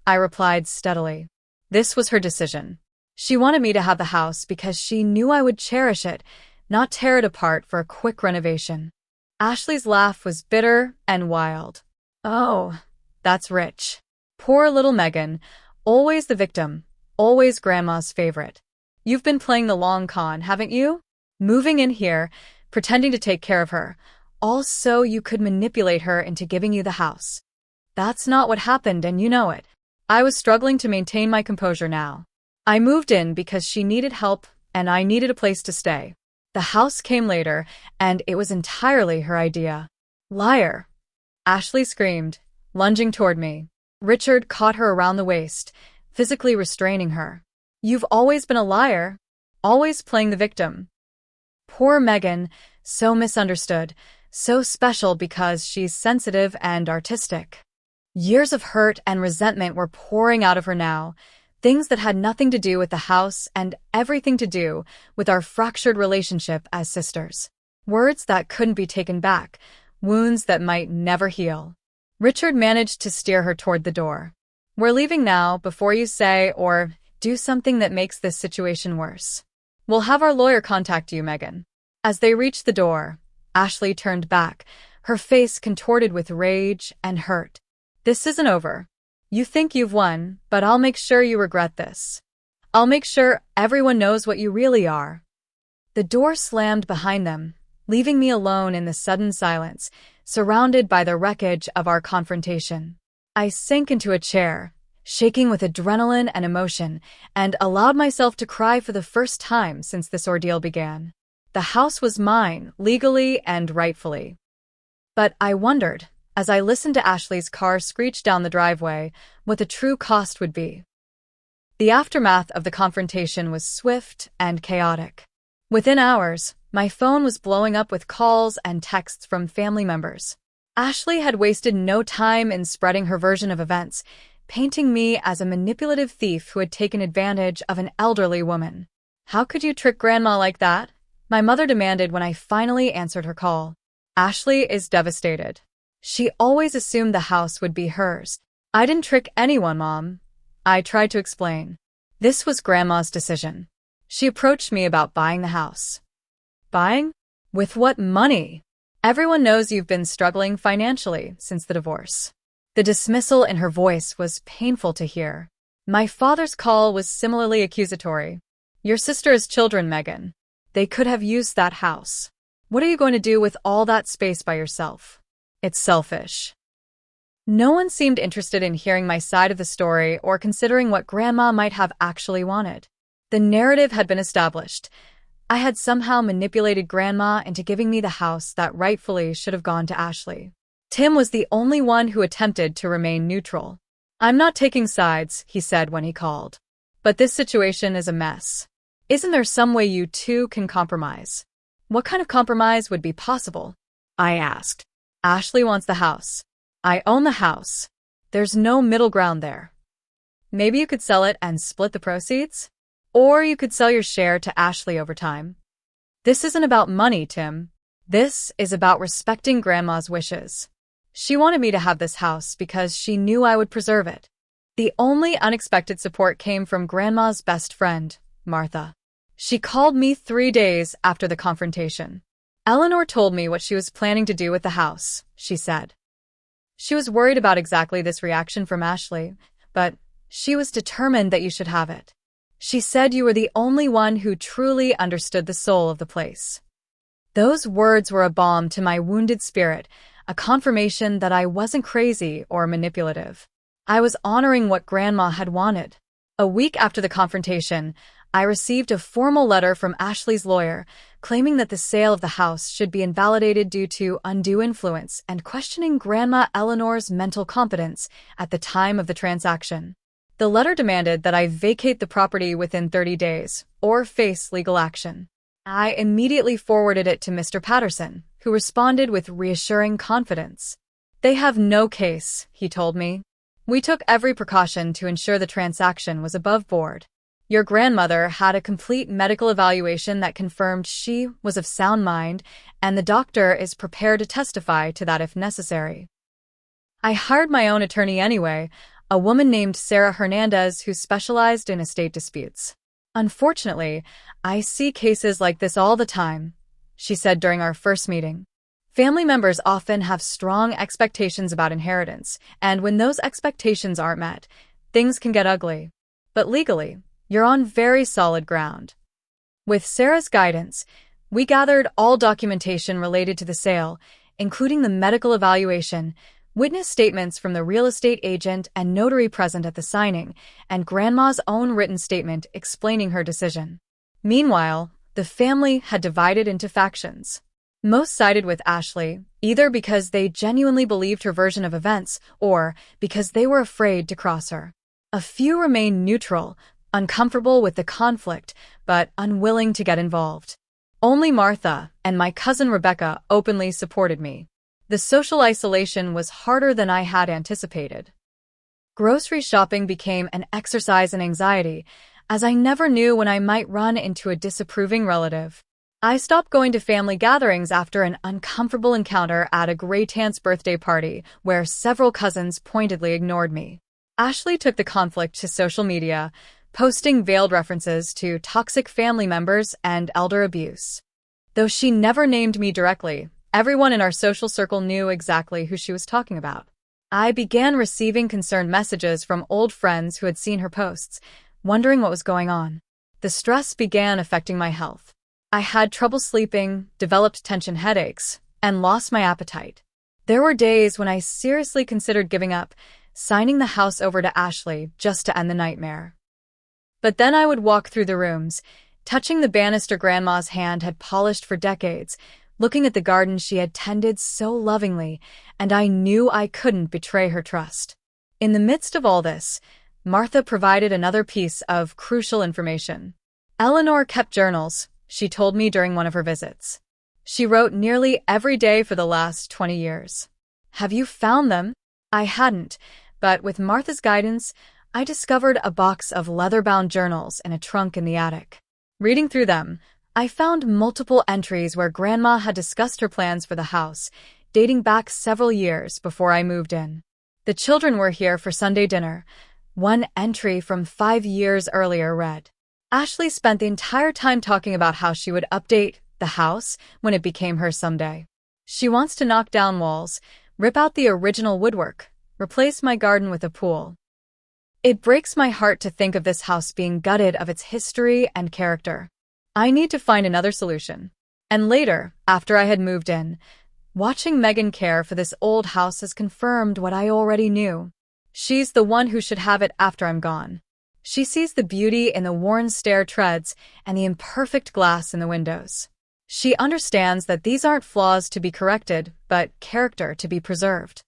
I replied steadily. "This was her decision. She wanted me to have the house because she knew I would cherish it, not tear it apart for a quick renovation." Ashley's laugh was bitter and wild. "Oh, that's rich. Poor little Megan, always the victim, always Grandma's favorite. You've been playing the long con, haven't you? Moving in here, pretending to take care of her, all so you could manipulate her into giving you the house. That's not what happened, and you know it." I was struggling to maintain my composure now. I moved in because she needed help, and I needed a place to stay. The house came later, and it was entirely her idea. "Liar!" Ashley screamed, lunging toward me. Richard caught her around the waist, physically restraining her. "You've always been a liar, always playing the victim." Poor Megan, so misunderstood, So special because she's sensitive and artistic. Years of hurt and resentment were pouring out of her now, things that had nothing to do with the house and everything to do with our fractured relationship as sisters. Words that couldn't be taken back, wounds that might never heal. Richard managed to steer her toward the door. "We're leaving now before you say or do something that makes this situation worse. We'll have our lawyer contact you, Megan." As they reached the door, Ashley turned back, her face contorted with rage and hurt. "This isn't over. You think you've won, but I'll make sure you regret this. I'll make sure everyone knows what you really are." The door slammed behind them, leaving me alone in the sudden silence, surrounded by the wreckage of our confrontation. I sank into a chair, shaking with adrenaline and emotion, and allowed myself to cry for the first time since this ordeal began. The house was mine, legally and rightfully. But I wondered, as I listened to Ashley's car screech down the driveway, what the true cost would be. The aftermath of the confrontation was swift and chaotic. Within hours, my phone was blowing up with calls and texts from family members. Ashley had wasted no time in spreading her version of events, painting me as a manipulative thief who had taken advantage of an elderly woman. "How could you trick Grandma like that?" my mother demanded when I finally answered her call. "Ashley is devastated. She always assumed the house would be hers." "I didn't trick anyone, Mom," I tried to explain. "This was Grandma's decision. She approached me about buying the house." "Buying? With what money? Everyone knows you've been struggling financially since the divorce." The dismissal in her voice was painful to hear. My father's call was similarly accusatory. "Your sister has children, Megan. They could have used that house. What are you going to do with all that space by yourself? It's selfish." No one seemed interested in hearing my side of the story or considering what Grandma might have actually wanted. The narrative had been established. I had somehow manipulated Grandma into giving me the house that rightfully should have gone to Ashley. Tim was the only one who attempted to remain neutral. "I'm not taking sides," he said when he called. "But this situation is a mess. Isn't there some way you two can compromise?" "What kind of compromise would be possible?" I asked. "Ashley wants the house. I own the house. There's no middle ground there. Maybe you could sell it and split the proceeds? Or you could sell your share to Ashley over time." "This isn't about money, Tim. This is about respecting Grandma's wishes. She wanted me to have this house because she knew I would preserve it." The only unexpected support came from Grandma's best friend, Martha. She called me 3 days after the confrontation. "Eleanor told me what she was planning to do with the house," she said. "She was worried about exactly this reaction from Ashley, but she was determined that you should have it. She said you were the only one who truly understood the soul of the place." Those words were a balm to my wounded spirit, a confirmation that I wasn't crazy or manipulative. I was honoring what Grandma had wanted. A week after the confrontation, I received a formal letter from Ashley's lawyer claiming that the sale of the house should be invalidated due to undue influence and questioning Grandma Eleanor's mental competence at the time of the transaction. The letter demanded that I vacate the property within 30 days or face legal action. I immediately forwarded it to Mr. Patterson, who responded with reassuring confidence. "They have no case," he told me. "We took every precaution to ensure the transaction was above board. Your grandmother had a complete medical evaluation that confirmed she was of sound mind, and the doctor is prepared to testify to that if necessary." I hired my own attorney anyway, a woman named Sarah Hernandez who specialized in estate disputes. "Unfortunately, I see cases like this all the time," she said during our first meeting. "Family members often have strong expectations about inheritance, and when those expectations aren't met, things can get ugly. But legally, you're on very solid ground." With Sarah's guidance, we gathered all documentation related to the sale, including the medical evaluation, witness statements from the real estate agent and notary present at the signing, and Grandma's own written statement explaining her decision. Meanwhile, the family had divided into factions. Most sided with Ashley, either because they genuinely believed her version of events or because they were afraid to cross her. A few remained neutral, uncomfortable with the conflict, but unwilling to get involved. Only Martha and my cousin Rebecca openly supported me. The social isolation was harder than I had anticipated. Grocery shopping became an exercise in anxiety, as I never knew when I might run into a disapproving relative. I stopped going to family gatherings after an uncomfortable encounter at a great-aunt's birthday party, where several cousins pointedly ignored me. Ashley took the conflict to social media, posting veiled references to toxic family members and elder abuse. Though she never named me directly, everyone in our social circle knew exactly who she was talking about. I began receiving concerned messages from old friends who had seen her posts, wondering what was going on. The stress began affecting my health. I had trouble sleeping, developed tension headaches, and lost my appetite. There were days when I seriously considered giving up, signing the house over to Ashley just to end the nightmare. But then I would walk through the rooms, touching the banister Grandma's hand had polished for decades, looking at the garden she had tended so lovingly, and I knew I couldn't betray her trust. In the midst of all this, Martha provided another piece of crucial information. Eleanor kept journals, she told me during one of her visits. She wrote nearly every day for the last 20 years. Have you found them? I hadn't, but with Martha's guidance, I discovered a box of leather-bound journals in a trunk in the attic. Reading through them, I found multiple entries where Grandma had discussed her plans for the house, dating back several years before I moved in. The children were here for Sunday dinner. One entry from 5 years earlier read, Ashley spent the entire time talking about how she would update the house when it became hers someday. She wants to knock down walls, rip out the original woodwork, replace my garden with a pool. It breaks my heart to think of this house being gutted of its history and character. I need to find another solution. And later, after I had moved in, watching Megan care for this old house has confirmed what I already knew. She's the one who should have it after I'm gone. She sees the beauty in the worn stair treads and the imperfect glass in the windows. She understands that these aren't flaws to be corrected, but character to be preserved.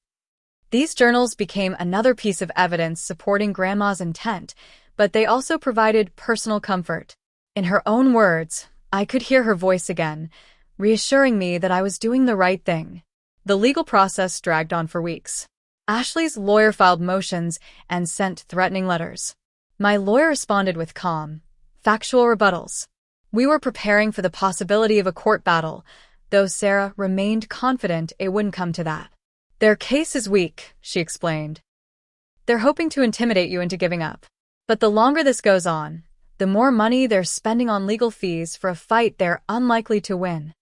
These journals became another piece of evidence supporting Grandma's intent, but they also provided personal comfort. In her own words, I could hear her voice again, reassuring me that I was doing the right thing. The legal process dragged on for weeks. Ashley's lawyer filed motions and sent threatening letters. My lawyer responded with calm, factual rebuttals. We were preparing for the possibility of a court battle, though Sarah remained confident it wouldn't come to that. Their case is weak, she explained. They're hoping to intimidate you into giving up. But the longer this goes on, the more money they're spending on legal fees for a fight they're unlikely to win.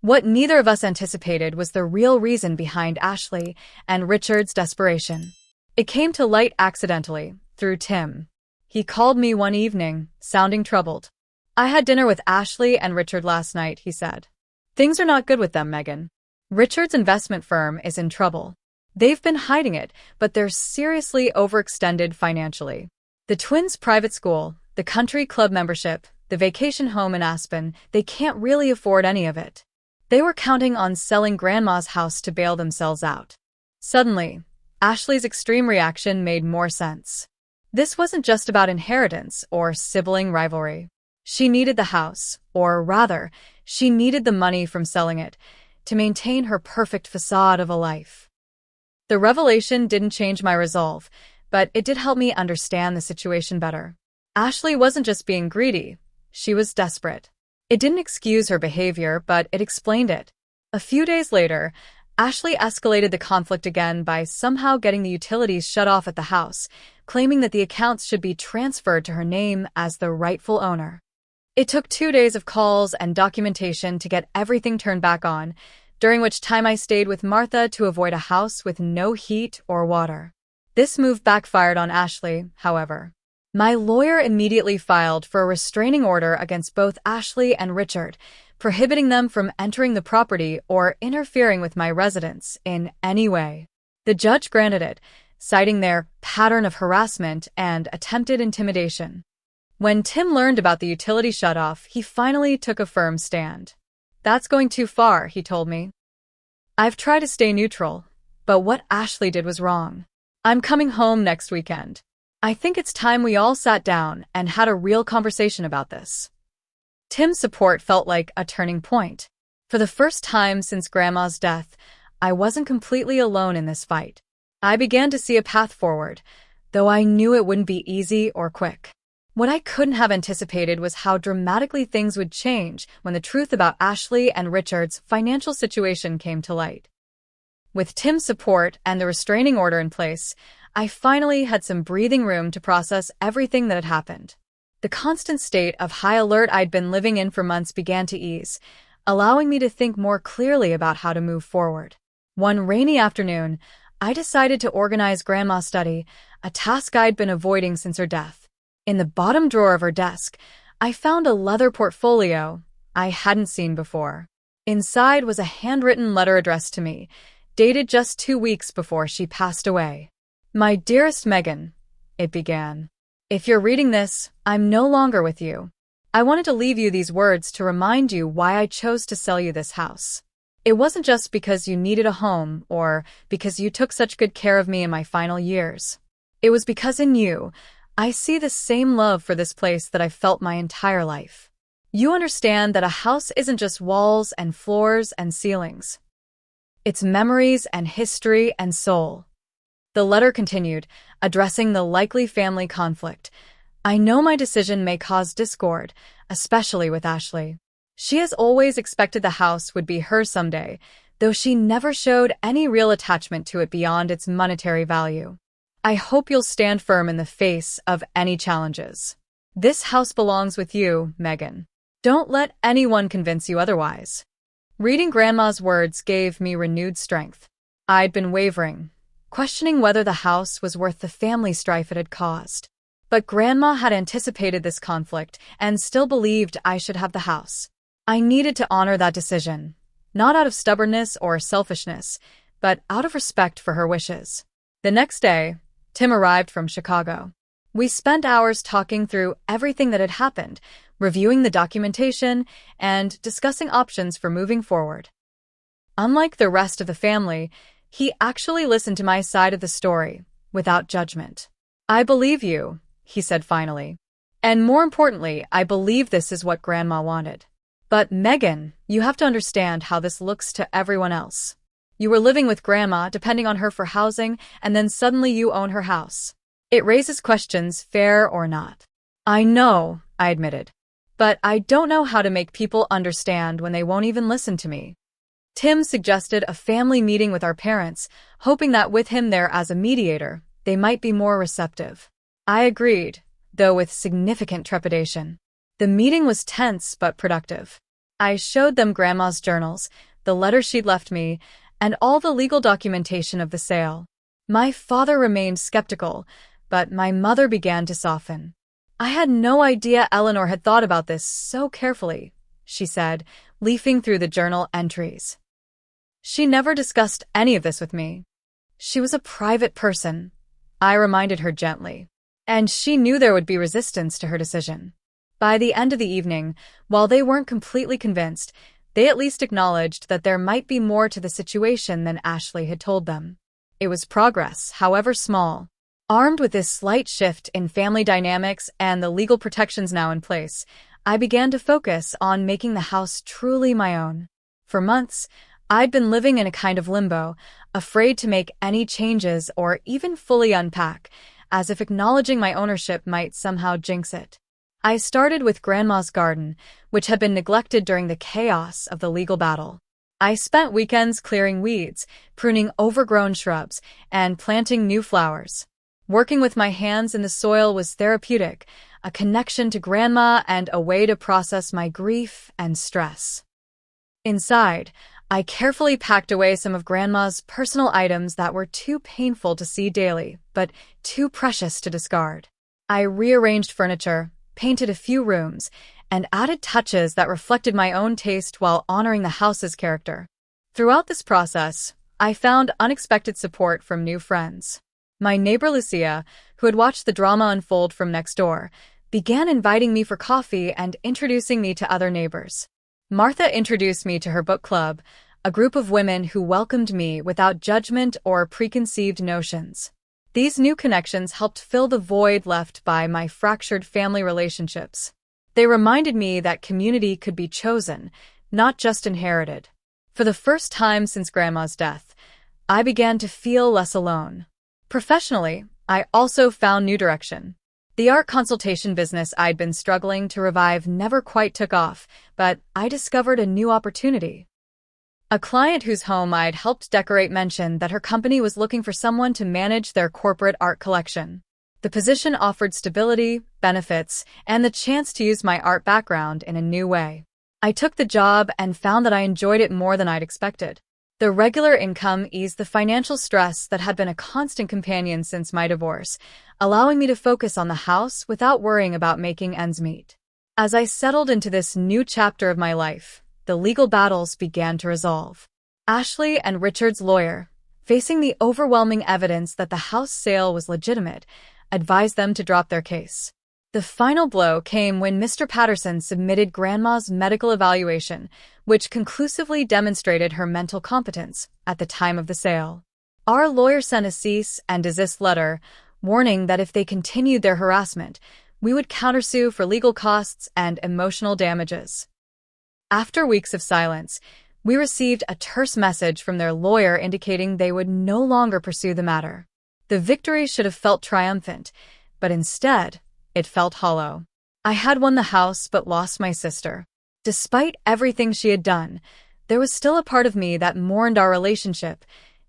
What neither of us anticipated was the real reason behind Ashley and Richard's desperation. It came to light accidentally, through Tim. He called me one evening, sounding troubled. I had dinner with Ashley and Richard last night, he said. Things are not good with them, Megan. Richard's investment firm is in trouble. They've been hiding it, but they're seriously overextended financially. The twins' private school, the country club membership, the vacation home in Aspen, they can't really afford any of it. They were counting on selling Grandma's house to bail themselves out. Suddenly, Ashley's extreme reaction made more sense. This wasn't just about inheritance or sibling rivalry. She needed the house, or rather, she needed the money from selling it, to maintain her perfect facade of a life. The revelation didn't change my resolve, but it did help me understand the situation better. Ashley wasn't just being greedy, she was desperate. It didn't excuse her behavior, but it explained it. A few days later, Ashley escalated the conflict again by somehow getting the utilities shut off at the house, claiming that the accounts should be transferred to her name as the rightful owner. It took 2 days of calls and documentation to get everything turned back on, during which time I stayed with Martha to avoid a house with no heat or water. This move backfired on Ashley, however. My lawyer immediately filed for a restraining order against both Ashley and Richard, prohibiting them from entering the property or interfering with my residence in any way. The judge granted it, citing their pattern of harassment and attempted intimidation. When Tim learned about the utility shutoff, he finally took a firm stand. That's going too far, he told me. I've tried to stay neutral, but what Ashley did was wrong. I'm coming home next weekend. I think it's time we all sat down and had a real conversation about this. Tim's support felt like a turning point. For the first time since Grandma's death, I wasn't completely alone in this fight. I began to see a path forward, though I knew it wouldn't be easy or quick. What I couldn't have anticipated was how dramatically things would change when the truth about Ashley and Richard's financial situation came to light. With Tim's support and the restraining order in place, I finally had some breathing room to process everything that had happened. The constant state of high alert I'd been living in for months began to ease, allowing me to think more clearly about how to move forward. One rainy afternoon, I decided to organize Grandma's study, a task I'd been avoiding since her death. In the bottom drawer of her desk, I found a leather portfolio I hadn't seen before. Inside was a handwritten letter addressed to me, dated just 2 weeks before she passed away. "My dearest Megan," it began. "If you're reading this, I'm no longer with you. I wanted to leave you these words to remind you why I chose to sell you this house. It wasn't just because you needed a home or because you took such good care of me in my final years. It was because in you, I see the same love for this place that I've felt my entire life. You understand that a house isn't just walls and floors and ceilings. It's memories and history and soul." The letter continued, addressing the likely family conflict. "I know my decision may cause discord, especially with Ashley. She has always expected the house would be hers someday, though she never showed any real attachment to it beyond its monetary value. I hope you'll stand firm in the face of any challenges. This house belongs with you, Megan. Don't let anyone convince you otherwise." Reading Grandma's words gave me renewed strength. I'd been wavering, questioning whether the house was worth the family strife it had caused. But Grandma had anticipated this conflict and still believed I should have the house. I needed to honor that decision, not out of stubbornness or selfishness, but out of respect for her wishes. The next day, Tim arrived from Chicago. We spent hours talking through everything that had happened, reviewing the documentation, and discussing options for moving forward. Unlike the rest of the family, he actually listened to my side of the story, without judgment. "I believe you," he said finally. "And more importantly, I believe this is what Grandma wanted. But Megan, you have to understand how this looks to everyone else. You were living with Grandma, depending on her for housing, and then suddenly you own her house. It raises questions, fair or not." "I know," I admitted. "But I don't know how to make people understand when they won't even listen to me." Tim suggested a family meeting with our parents, hoping that with him there as a mediator, they might be more receptive. I agreed, though with significant trepidation. The meeting was tense but productive. I showed them Grandma's journals, the letter she'd left me, and all the legal documentation of the sale. My father remained skeptical, but my mother began to soften. "I had no idea Eleanor had thought about this so carefully," she said, leafing through the journal entries. "She never discussed any of this with me. She was a private person," I reminded her gently. "And she knew there would be resistance to her decision." By the end of the evening, while they weren't completely convinced, they at least acknowledged that there might be more to the situation than Ashley had told them. It was progress, however small. Armed with this slight shift in family dynamics and the legal protections now in place, I began to focus on making the house truly my own. For months, I'd been living in a kind of limbo, afraid to make any changes or even fully unpack, as if acknowledging my ownership might somehow jinx it. I started with Grandma's garden, which had been neglected during the chaos of the legal battle. I spent weekends clearing weeds, pruning overgrown shrubs, and planting new flowers. Working with my hands in the soil was therapeutic, a connection to Grandma and a way to process my grief and stress. Inside, I carefully packed away some of Grandma's personal items that were too painful to see daily, but too precious to discard. I rearranged furniture, painted a few rooms, and added touches that reflected my own taste while honoring the house's character. Throughout this process, I found unexpected support from new friends. My neighbor Lucia, who had watched the drama unfold from next door, began inviting me for coffee and introducing me to other neighbors. Martha introduced me to her book club, a group of women who welcomed me without judgment or preconceived notions. These new connections helped fill the void left by my fractured family relationships. They reminded me that community could be chosen, not just inherited. For the first time since Grandma's death, I began to feel less alone. Professionally, I also found new direction. The art consultation business I'd been struggling to revive never quite took off, but I discovered a new opportunity. A client whose home I'd helped decorate mentioned that her company was looking for someone to manage their corporate art collection. The position offered stability, benefits, and the chance to use my art background in a new way. I took the job and found that I enjoyed it more than I'd expected. The regular income eased the financial stress that had been a constant companion since my divorce, allowing me to focus on the house without worrying about making ends meet. As I settled into this new chapter of my life, the legal battles began to resolve. Ashley and Richard's lawyer, facing the overwhelming evidence that the house sale was legitimate, advised them to drop their case. The final blow came when Mr. Patterson submitted Grandma's medical evaluation, which conclusively demonstrated her mental competence at the time of the sale. Our lawyer sent a cease and desist letter, warning that if they continued their harassment, we would countersue for legal costs and emotional damages. After weeks of silence, we received a terse message from their lawyer indicating they would no longer pursue the matter. The victory should have felt triumphant, but instead, it felt hollow. I had won the house but lost my sister. Despite everything she had done, there was still a part of me that mourned our relationship,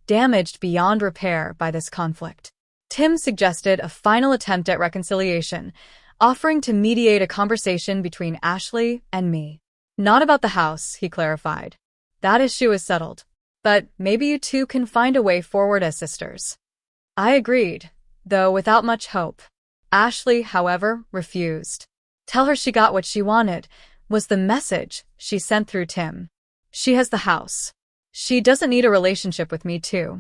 damaged beyond repair by this conflict. Tim suggested a final attempt at reconciliation, offering to mediate a conversation between Ashley and me. Not about the house, he clarified. That issue is settled. But maybe you two can find a way forward as sisters. I agreed, though without much hope. Ashley, however, refused. Tell her she got what she wanted, was the message she sent through Tim. She has the house. She doesn't need a relationship with me too.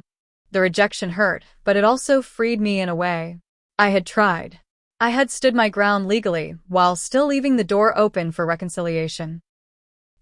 The rejection hurt, but it also freed me in a way. I had tried. I had stood my ground legally, while still leaving the door open for reconciliation.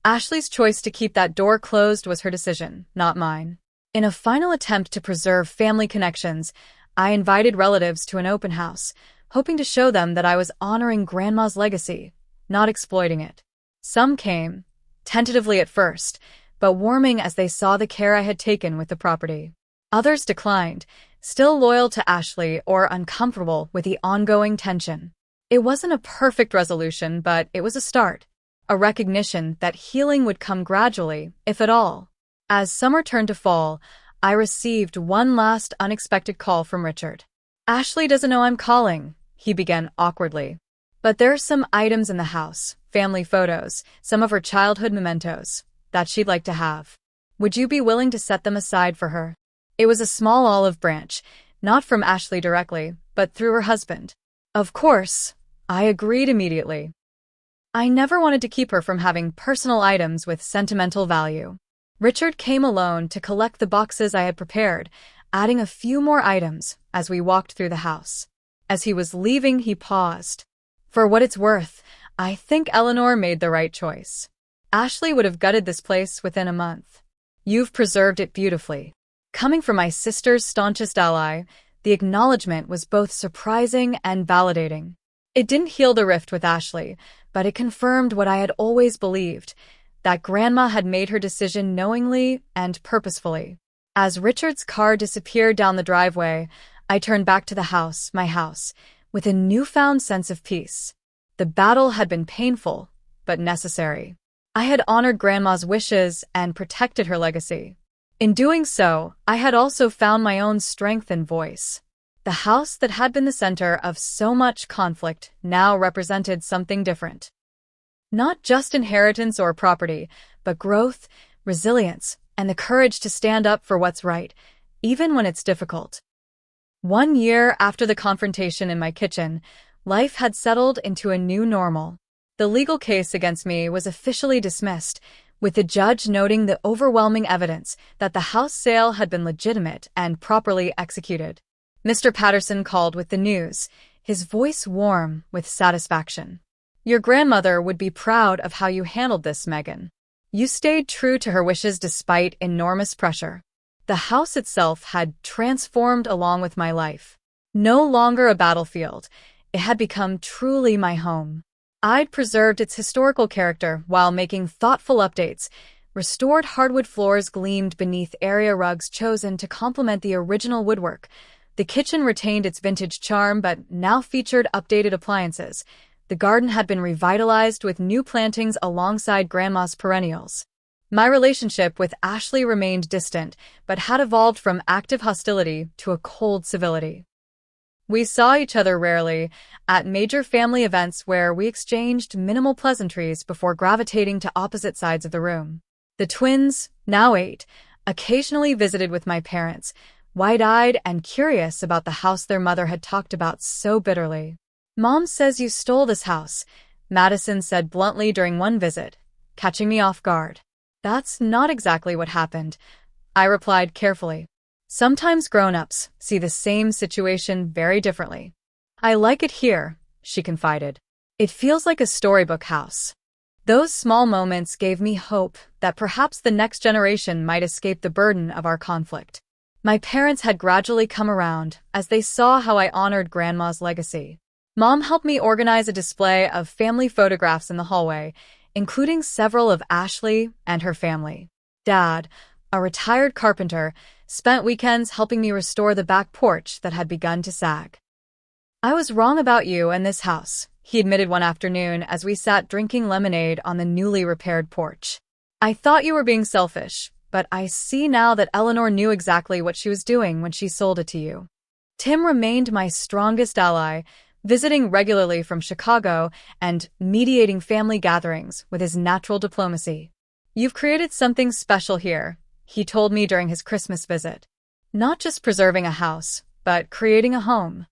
Ashley's choice to keep that door closed was her decision, not mine. In a final attempt to preserve family connections, I invited relatives to an open house, hoping to show them that I was honoring Grandma's legacy, not exploiting it. Some came, tentatively at first, but warming as they saw the care I had taken with the property. Others declined, still loyal to Ashley or uncomfortable with the ongoing tension. It wasn't a perfect resolution, but it was a start, a recognition that healing would come gradually, if at all. As summer turned to fall, I received one last unexpected call from Richard. Ashley doesn't know I'm calling, he began awkwardly. But there are some items in the house, family photos, some of her childhood mementos, that she'd like to have. Would you be willing to set them aside for her? It was a small olive branch, not from Ashley directly, but through her husband. Of course, I agreed immediately. I never wanted to keep her from having personal items with sentimental value. Richard came alone to collect the boxes I had prepared, adding a few more items as we walked through the house. As he was leaving, he paused. For what it's worth, I think Eleanor made the right choice. Ashley would have gutted this place within a month. You've preserved it beautifully. Coming from my sister's staunchest ally, the acknowledgement was both surprising and validating. It didn't heal the rift with Ashley, but it confirmed what I had always believed, that Grandma had made her decision knowingly and purposefully. As Richard's car disappeared down the driveway, I turned back to the house, my house, with a newfound sense of peace. The battle had been painful, but necessary. I had honored Grandma's wishes and protected her legacy. In doing so, I had also found my own strength and voice. The house that had been the center of so much conflict now represented something different. Not just inheritance or property, but growth, resilience, and the courage to stand up for what's right, even when it's difficult. 1 year after the confrontation in my kitchen, life had settled into a new normal. The legal case against me was officially dismissed, with the judge noting the overwhelming evidence that the house sale had been legitimate and properly executed. Mr. Patterson called with the news, his voice warm with satisfaction. Your grandmother would be proud of how you handled this, Megan. You stayed true to her wishes despite enormous pressure. The house itself had transformed along with my life. No longer a battlefield, it had become truly my home. I'd preserved its historical character while making thoughtful updates. Restored hardwood floors gleamed beneath area rugs chosen to complement the original woodwork. The kitchen retained its vintage charm but now featured updated appliances. The garden had been revitalized with new plantings alongside Grandma's perennials. My relationship with Ashley remained distant, but had evolved from active hostility to a cold civility. We saw each other rarely, at major family events where we exchanged minimal pleasantries before gravitating to opposite sides of the room. The twins, now 8, occasionally visited with my parents, wide-eyed and curious about the house their mother had talked about so bitterly. "Mom says you stole this house," Madison said bluntly during one visit, catching me off guard. "That's not exactly what happened," I replied carefully. "Sometimes grown-ups see the same situation very differently." "I like it here," she confided. "It feels like a storybook house." Those small moments gave me hope that perhaps the next generation might escape the burden of our conflict. My parents had gradually come around as they saw how I honored Grandma's legacy. Mom helped me organize a display of family photographs in the hallway, including several of Ashley and her family. Dad, a retired carpenter, spent weekends helping me restore the back porch that had begun to sag. "I was wrong about you and this house," he admitted one afternoon as we sat drinking lemonade on the newly repaired porch. "I thought you were being selfish, but I see now that Eleanor knew exactly what she was doing when she sold it to you." Tim remained my strongest ally, visiting regularly from Chicago and mediating family gatherings with his natural diplomacy. "You've created something special here," he told me during his Christmas visit. "Not just preserving a house, but creating a home."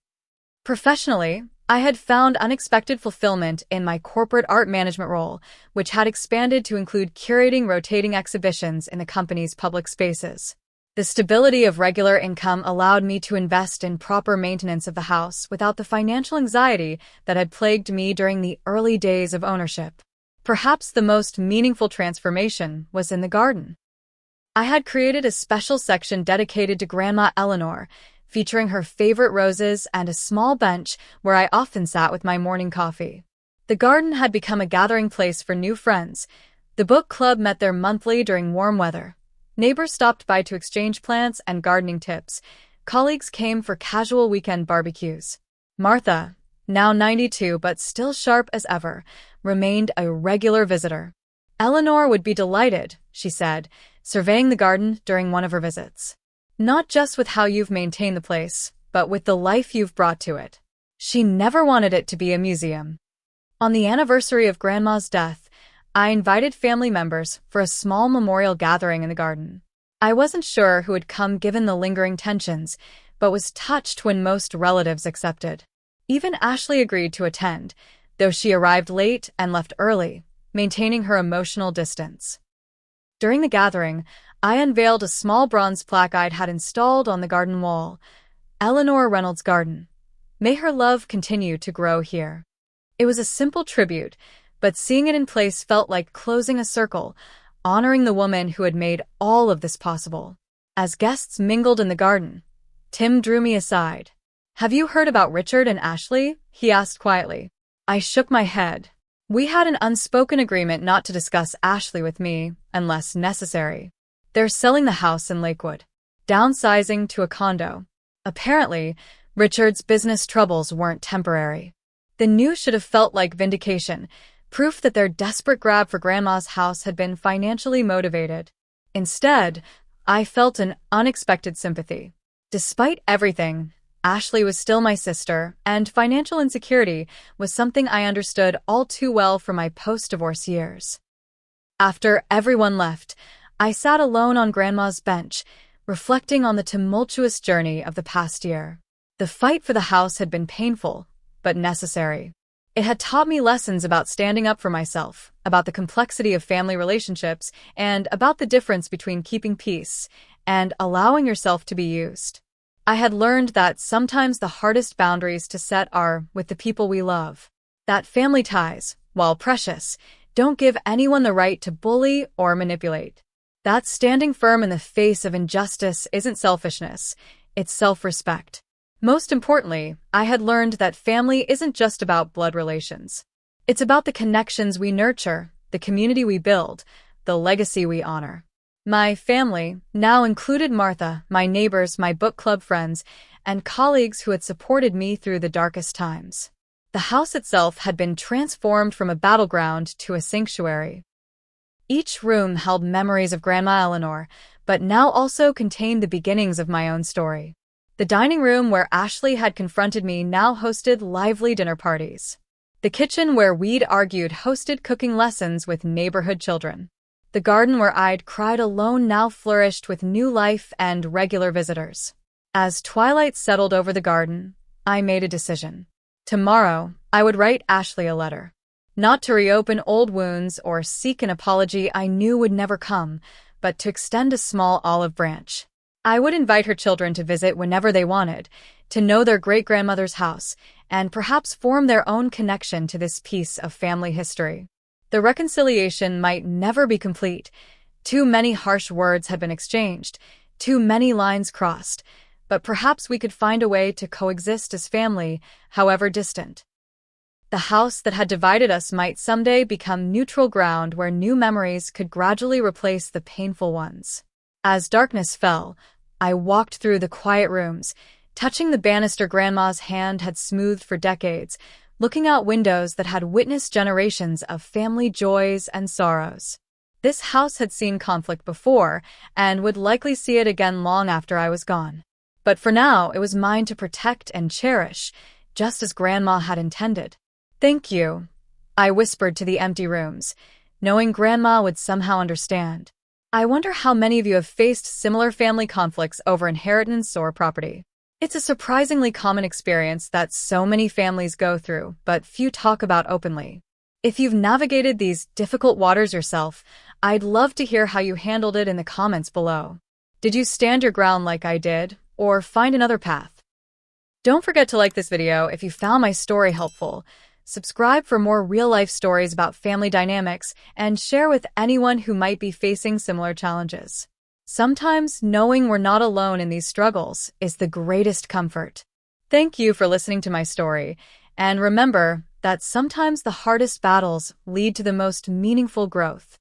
Professionally, I had found unexpected fulfillment in my corporate art management role, which had expanded to include curating rotating exhibitions in the company's public spaces. The stability of regular income allowed me to invest in proper maintenance of the house without the financial anxiety that had plagued me during the early days of ownership. Perhaps the most meaningful transformation was in the garden. I had created a special section dedicated to Grandma Eleanor, featuring her favorite roses and a small bench where I often sat with my morning coffee. The garden had become a gathering place for new friends. The book club met there monthly during warm weather. Neighbors stopped by to exchange plants and gardening tips. Colleagues came for casual weekend barbecues. Martha, now 92 but still sharp as ever, remained a regular visitor. "Eleanor would be delighted," she said, surveying the garden during one of her visits. "Not just with how you've maintained the place, but with the life you've brought to it." She never wanted it to be a museum. On the anniversary of Grandma's death, I invited family members for a small memorial gathering in the garden. I wasn't sure who would come given the lingering tensions, but was touched when most relatives accepted. Even Ashley agreed to attend, though she arrived late and left early, maintaining her emotional distance. During the gathering, I unveiled a small bronze plaque I'd had installed on the garden wall. "Eleanor Reynolds Garden. May her love continue to grow here." It was a simple tribute, but seeing it in place felt like closing a circle, honoring the woman who had made all of this possible. As guests mingled in the garden, Tim drew me aside. "Have you heard about Richard and Ashley?" he asked quietly. I shook my head. We had an unspoken agreement not to discuss Ashley with me, unless necessary. They're selling the house in Lakewood, downsizing to a condo. Apparently, Richard's business troubles weren't temporary. The news should have felt like vindication, proof that their desperate grab for Grandma's house had been financially motivated. Instead, I felt an unexpected sympathy. Despite everything, Ashley was still my sister, and financial insecurity was something I understood all too well from my post-divorce years. After everyone left, I sat alone on Grandma's bench, reflecting on the tumultuous journey of the past year. The fight for the house had been painful, but necessary. It had taught me lessons about standing up for myself, about the complexity of family relationships, and about the difference between keeping peace and allowing yourself to be used. I had learned that sometimes the hardest boundaries to set are with the people we love. That family ties, while precious, don't give anyone the right to bully or manipulate. That standing firm in the face of injustice isn't selfishness, it's self-respect. Most importantly, I had learned that family isn't just about blood relations. It's about the connections we nurture, the community we build, the legacy we honor. My family, now included Martha, my neighbors, my book club friends, and colleagues who had supported me through the darkest times. The house itself had been transformed from a battleground to a sanctuary. Each room held memories of Grandma Eleanor, but now also contained the beginnings of my own story. The dining room where Ashley had confronted me now hosted lively dinner parties. The kitchen where we'd argued hosted cooking lessons with neighborhood children. The garden where I'd cried alone now flourished with new life and regular visitors. As twilight settled over the garden, I made a decision. Tomorrow, I would write Ashley a letter. Not to reopen old wounds or seek an apology I knew would never come, but to extend a small olive branch. I would invite her children to visit whenever they wanted, to know their great-grandmother's house, and perhaps form their own connection to this piece of family history. The reconciliation might never be complete. Too many harsh words had been exchanged, too many lines crossed, but perhaps we could find a way to coexist as family, however distant. The house that had divided us might someday become neutral ground where new memories could gradually replace the painful ones. As darkness fell, I walked through the quiet rooms, touching the banister Grandma's hand had smoothed for decades, looking out windows that had witnessed generations of family joys and sorrows. This house had seen conflict before, and would likely see it again long after I was gone. But for now, it was mine to protect and cherish, just as Grandma had intended. "Thank you," I whispered to the empty rooms, knowing Grandma would somehow understand. I wonder how many of you have faced similar family conflicts over inheritance or property. It's a surprisingly common experience that so many families go through, but few talk about openly. If you've navigated these difficult waters yourself, I'd love to hear how you handled it in the comments below. Did you stand your ground like I did, or find another path? Don't forget to like this video if you found my story helpful. Subscribe for more real-life stories about family dynamics, and share with anyone who might be facing similar challenges. Sometimes knowing we're not alone in these struggles is the greatest comfort. Thank you for listening to my story, and remember that sometimes the hardest battles lead to the most meaningful growth.